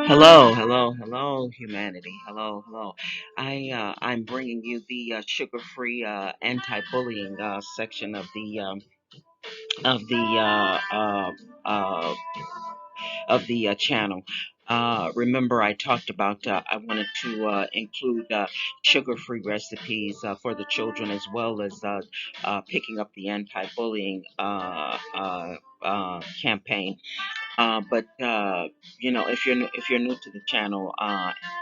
Hello, hello, hello, humanity. Hello, hello. I'm bringing you the sugar-free anti-bullying section of the uh, uh, uh, channel. Remember, I talked about I wanted to include sugar-free recipes for the children, as well as picking up the anti-bullying campaign. But if you're new to the channel,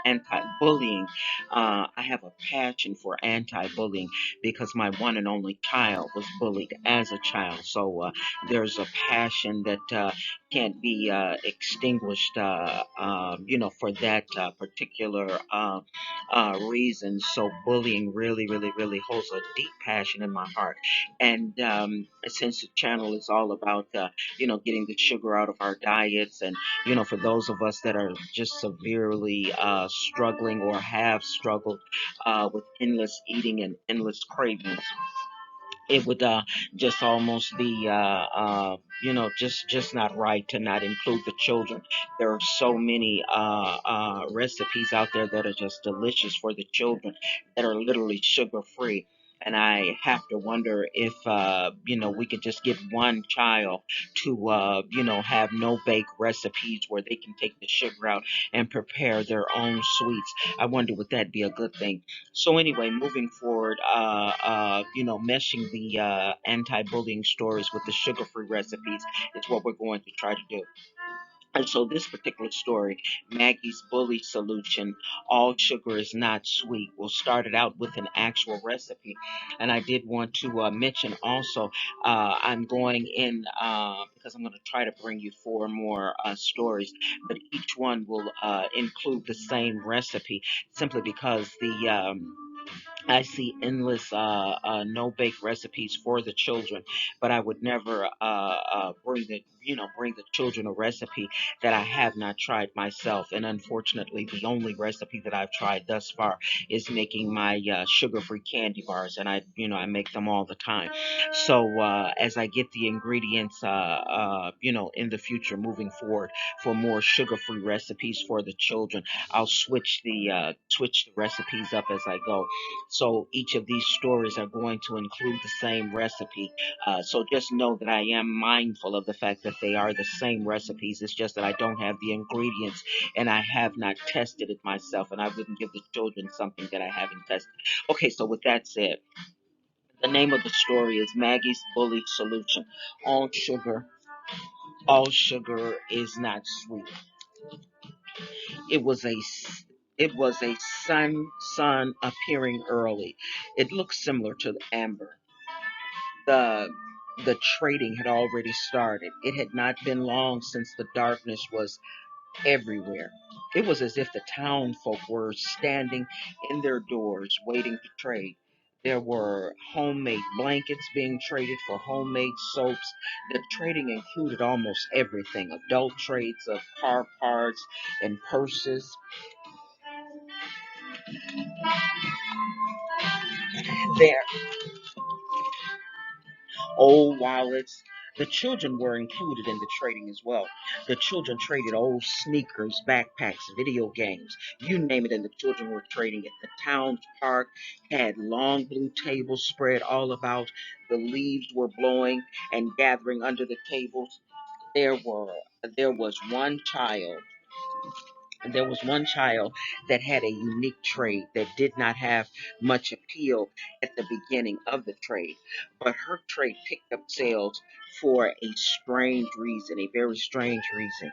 anti-bullying, I have a passion for anti-bullying because my one and only child was bullied as a child. So there's a passion that can't be extinguished, for that particular reason. So bullying really, really, really holds a deep passion in my heart. And since the channel is all about getting the sugar out of our diets. And, for those of us that are just severely struggling or have struggled with endless eating and endless cravings, it would just almost be just not right to not include the children. There are so many recipes out there that are just delicious for the children, that are literally sugar free. And I have to wonder if we could just get one child to have no bake recipes where they can take the sugar out and prepare their own sweets. I wonder, would that be a good thing? So anyway, moving forward, meshing the anti-bullying stories with the sugar-free recipes is what we're going to try to do. And so this particular story, Maggie's Bully Solution, All Sugar is Not Sweet, will start it out with an actual recipe. And I did want to mention also, I'm going in, because I'm going to try to bring you four more stories, but each one will include the same recipe, simply because I see endless no bake recipes for the children, but I would never bring the children a recipe that I have not tried myself. And unfortunately, the only recipe that I've tried thus far is making my sugar-free candy bars, and I make them all the time. So as I get the ingredients, in the future moving forward for more sugar-free recipes for the children, I'll switch the recipes up as I go. So each of these stories are going to include the same recipe. So just know that I am mindful of the fact that they are the same recipes. It's just that I don't have the ingredients and I have not tested it myself, and I wouldn't give the children something that I haven't tested. Okay, so with that said, the name of the story is Maggie's Bully Solution. All sugar, all sugar is not sweet. It was a it was a sun appearing early. It looked similar to the amber. The the trading had already started. It had not been long since the darkness was everywhere. It was as if the town folk were standing in their doors waiting to trade. There were homemade blankets being traded for homemade soaps. The trading included almost everything: adult trades of car parts and purses. There old wallets. The children were included in the trading as well. The children traded old sneakers, backpacks, video games, you name it, and the children were trading it. The town park had long blue tables spread all about. The leaves were blowing and gathering under the tables. There were there was one child there was one child that had a unique trade that did not have much appeal at the beginning of the trade, but her trade picked up sales for a strange reason, a very strange reason.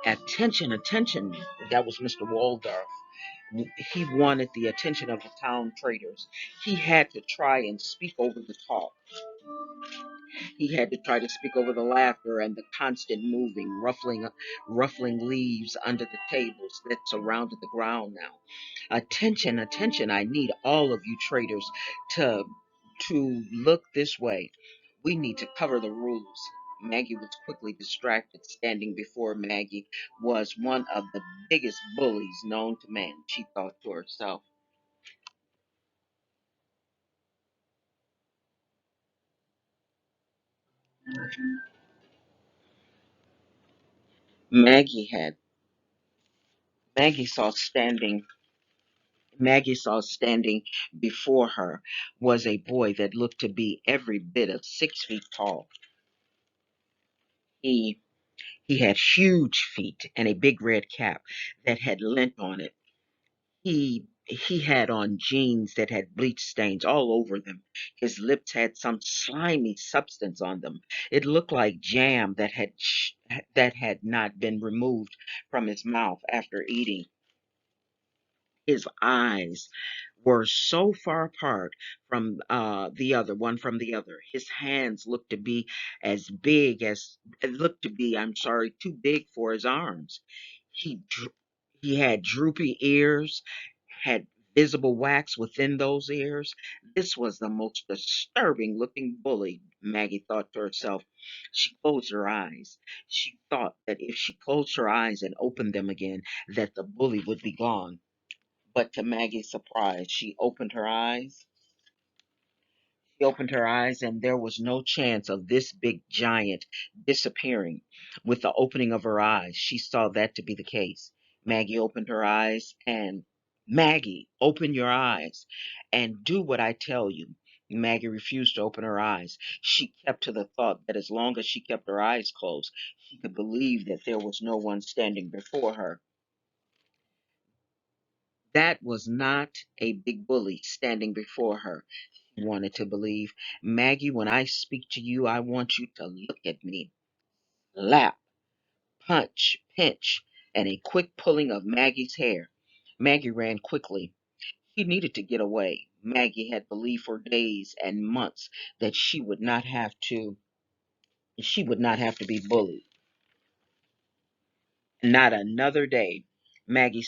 Attention, attention, that was Mr. Waldorf. He wanted the attention of the town traders. He had to try and speak over the talk. He had to try to speak over the laughter and the constant moving, ruffling leaves under the tables that surrounded the ground now. Attention, attention, I need all of you traders to look this way. We need to cover the rules. Maggie was quickly distracted. Standing before Maggie was one of the biggest bullies known to man, she thought to herself. Maggie had Maggie saw standing Maggie saw standing before her was a boy that looked to be every bit of 6 feet tall. He he had huge feet and a big red cap that had lint on it. He had on jeans that had bleach stains all over them. His lips had some slimy substance on them. It looked like jam that had not been removed from his mouth after eating. His eyes were so far apart from the other one from the other. His hands looked to be as big as looked to be, I'm sorry, too big for his arms. He had droopy ears, had visible wax within those ears. This was the most disturbing looking bully, Maggie thought to herself. She closed her eyes. She thought that if she closed her eyes and opened them again, that the bully would be gone. But to Maggie's surprise, she opened her eyes, and there was no chance of this big giant disappearing. With the opening of her eyes, she saw that to be the case. Maggie opened her eyes, and Maggie, open your eyes and do what I tell you. Maggie refused to open her eyes. She kept to the thought that as long as she kept her eyes closed, she could believe that there was no one standing before her. That was not a big bully standing before her, she wanted to believe. Maggie, when I speak to you, I want you to look at me. Lap, punch, pinch, and a quick pulling of Maggie's hair. Maggie ran quickly. She needed to get away. Maggie had believed for days and months that she would not have to be bullied. Not another day. Maggie,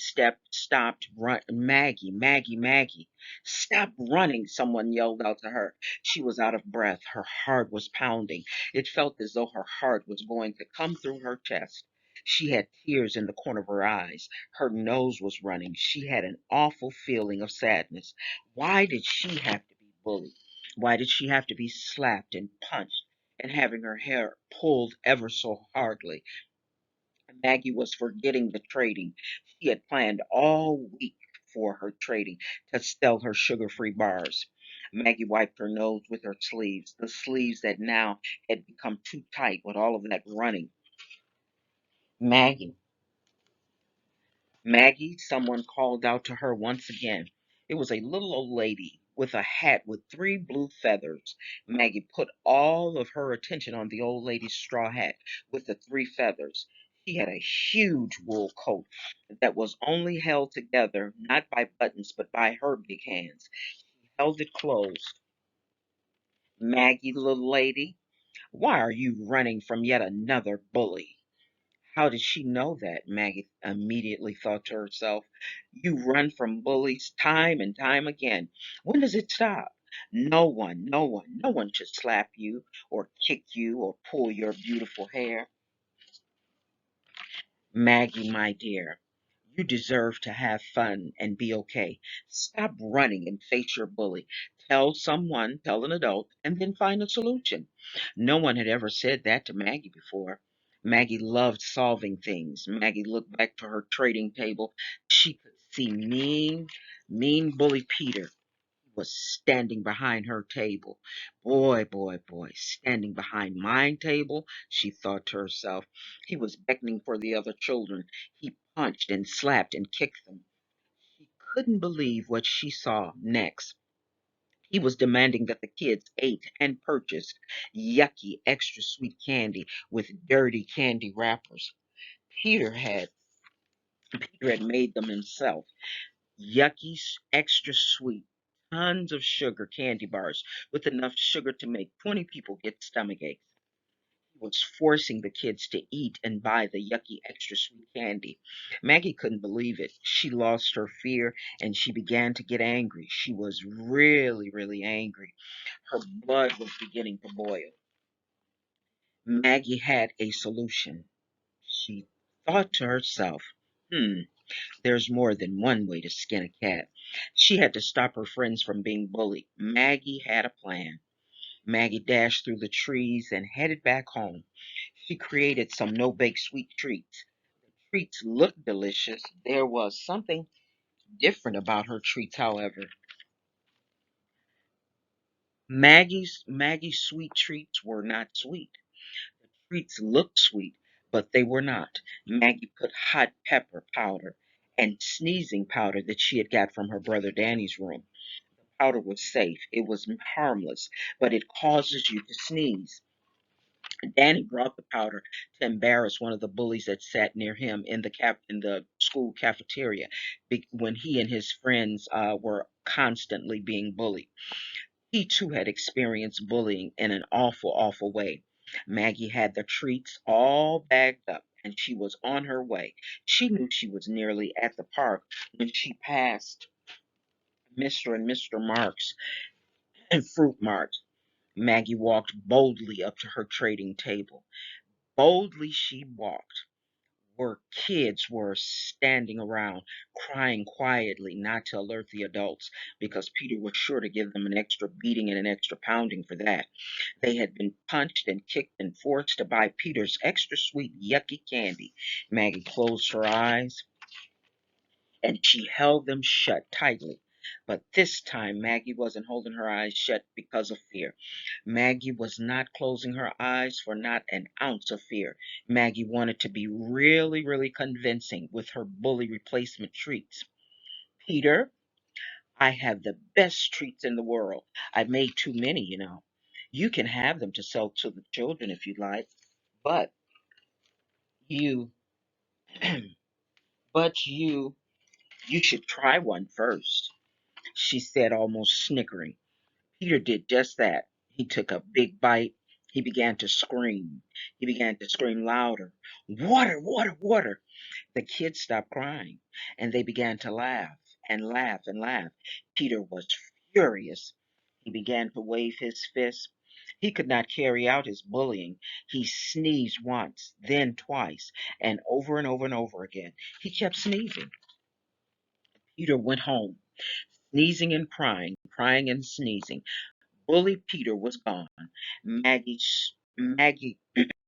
stop running, someone yelled out to her. She was out of breath. Her heart was pounding. It felt as though her heart was going to come through her chest. She had tears in the corner of her eyes. Her nose was running. She had an awful feeling of sadness. Why did she have to be bullied? Why did she have to be slapped and punched and having her hair pulled ever so hardly? Maggie was forgetting the trading. She had planned all week for her trading to sell her sugar free bars. Maggie wiped her nose with her sleeves, the sleeves that now had become too tight with all of that running. Maggie, Maggie, someone called out to her once again. It was a little old lady with a hat with three blue feathers. Maggie put all of her attention on the old lady's straw hat with the three feathers. She had a huge wool coat that was only held together not by buttons but by her big hands. She held it closed. Maggie, little lady, why are you running from yet another bully? How did she know that? Maggie immediately thought to herself. You run from bullies time and time again. When does it stop? No one should slap you or kick you or pull your beautiful hair. Maggie, my dear, you deserve to have fun and be okay. Stop running and face your bully. Tell an adult, and then find a solution. No one had ever said that to Maggie before. Maggie loved solving things. Maggie looked back to her trading table. She could see mean bully Peter was standing behind her table. Boy, standing behind my table, she thought to herself. He was beckoning for the other children. He punched and slapped and kicked them. She couldn't believe what she saw next. He was demanding that the kids ate and purchased yucky, extra sweet candy with dirty candy wrappers. Peter had Peter had made them himself. Yucky, extra sweet, tons of sugar candy bars with enough sugar to make 20 people get stomach aches. He was forcing the kids to eat and buy the yucky, extra sweet candy. Maggie couldn't believe it. She lost her fear and she began to get angry. She was really angry. Her blood was beginning to boil. Maggie had a solution. She thought to herself, hmm, there's more than one way to skin a cat. She had to stop her friends from being bullied. Maggie had a plan. Maggie dashed through the trees and headed back home. She created some no bake sweet treats. treats looked delicious. There was something different about her treats, however. Maggie's sweet treats were not sweet. The treats looked sweet, but they were not. Maggie put hot pepper powder and sneezing powder that she had got from her brother Danny's room. The powder was safe. It was harmless, but it causes you to sneeze. Danny brought the powder to embarrass one of the bullies that sat near him in the school cafeteria when he and his friends were constantly being bullied. He too had experienced bullying in an awful, awful way. Maggie had the treats all bagged up and she was on her way. She knew she was nearly at the park when she passed Mr. and Mr. Marks and Fruit Mart. Maggie walked boldly up to her trading table. Boldly she walked, where kids were standing around, crying quietly, not to alert the adults, because Peter was sure to give them an extra beating and an extra pounding for that. They had been punched and kicked and forced to buy Peter's extra sweet, yucky candy. Maggie closed her eyes and she held them shut tightly. But this time, Maggie wasn't holding her eyes shut because of fear. Maggie was not closing her eyes for not an ounce of fear. Maggie wanted to be really, really convincing with her bully replacement treats. Peter, I have the best treats in the world. I made too many, you know. You can have them to sell to the children if you like, but you, but you should try one first, she said, almost snickering. Peter did just that. He took a big bite. He began to scream. He began to scream louder. Water, water, water. The kids stopped crying and they began to laugh and laugh and laugh. Peter was furious. He began to wave his fist. He could not carry out his bullying. He sneezed once, then twice, and over again. He kept sneezing. Peter went home, sneezing and crying and sneezing. Bully Peter was gone. Maggie